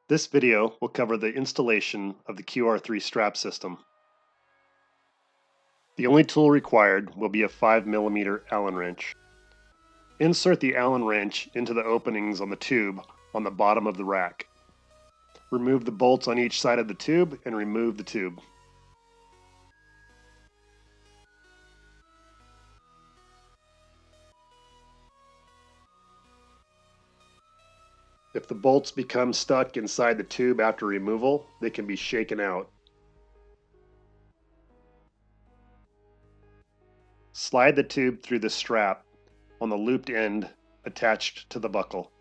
This video will cover the installation of the QR3 strap system. The only tool required will be a 5mm Allen wrench. Insert the Allen wrench into the openings on the tube on the bottom of the rack. Remove the bolts on each side of the tube and remove the tube. If the bolts become stuck inside the tube after removal, they can be shaken out. Slide the tube through the strap on the looped end attached to the buckle.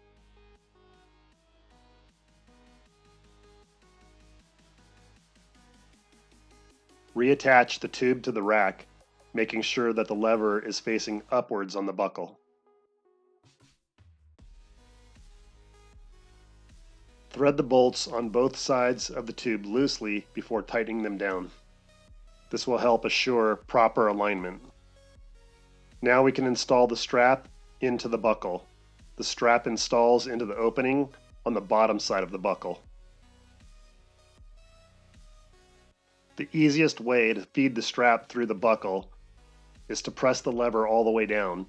Reattach the tube to the rack, making sure that the lever is facing upwards on the buckle. Thread the bolts on both sides of the tube loosely before tightening them down. This will help assure proper alignment. Now we can install the strap into the buckle. The strap installs into the opening on the bottom side of the buckle. The easiest way to feed the strap through the buckle is to press the lever all the way down.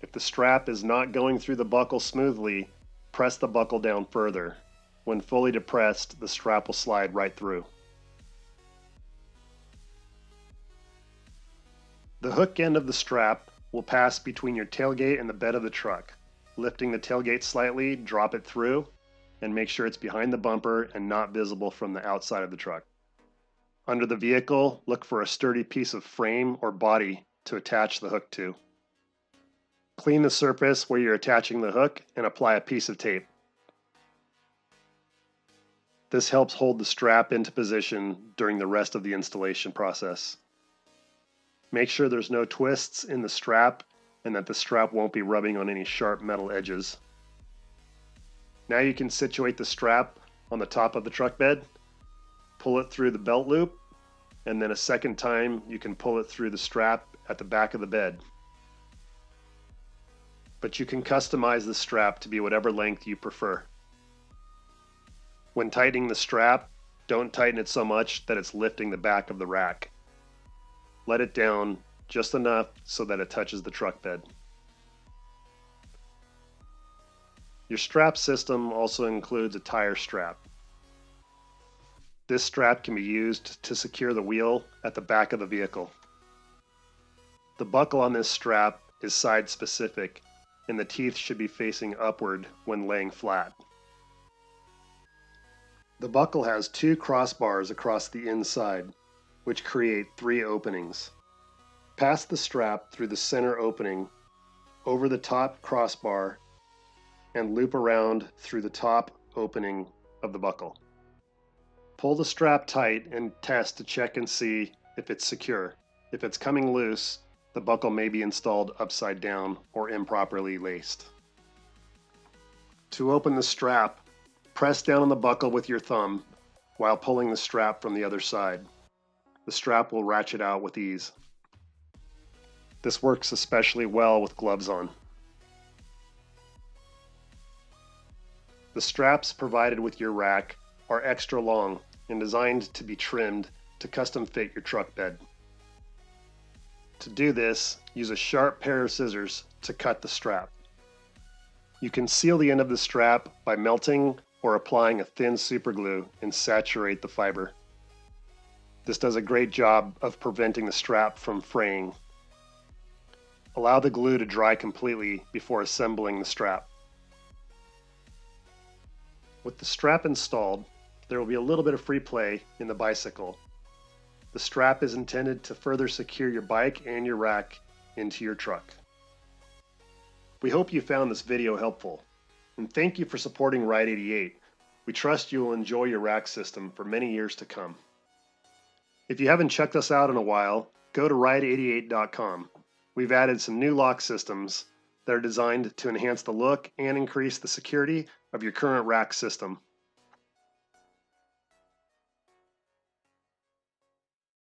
If the strap is not going through the buckle smoothly, press the buckle down further. When fully depressed, the strap will slide right through. The hook end of the strap will pass between your tailgate and the bed of the truck. Lifting the tailgate slightly, drop it through, and make sure it's behind the bumper and not visible from the outside of the truck. Under the vehicle, look for a sturdy piece of frame or body to attach the hook to. Clean the surface where you're attaching the hook and apply a piece of tape. This helps hold the strap into position during the rest of the installation process. Make sure there's no twists in the strap and that the strap won't be rubbing on any sharp metal edges. Now you can situate the strap on the top of the truck bed, pull it through the belt loop, and then a second time you can pull it through the strap at the back of the bed. But you can customize the strap to be whatever length you prefer. When tightening the strap, don't tighten it so much that it's lifting the back of the rack. Let it down just enough so that it touches the truck bed. Your strap system also includes a tire strap. This strap can be used to secure the wheel at the back of the vehicle. The buckle on this strap is side specific, and the teeth should be facing upward when laying flat. The buckle has 2 crossbars across the inside, which create 3 openings. Pass the strap through the center opening, over the top crossbar, and loop around through the top opening of the buckle. Pull the strap tight and test to check and see if it's secure. If it's coming loose, the buckle may be installed upside down or improperly laced. To open the strap, press down on the buckle with your thumb while pulling the strap from the other side. The strap will ratchet out with ease. This works especially well with gloves on. The straps provided with your rack are extra long and designed to be trimmed to custom fit your truck bed. To do this, use a sharp pair of scissors to cut the strap. You can seal the end of the strap by melting or applying a thin superglue and saturate the fiber. This does a great job of preventing the strap from fraying. Allow the glue to dry completely before assembling the strap. With the strap installed, there will be a little bit of free play in the bicycle. The strap is intended to further secure your bike and your rack into your truck. We hope you found this video helpful, and thank you for supporting Ride88. We trust you will enjoy your rack system for many years to come. If you haven't checked us out in a while, go to Ride88.com. We've added some new lock systems that are designed to enhance the look and increase the security of your current rack system.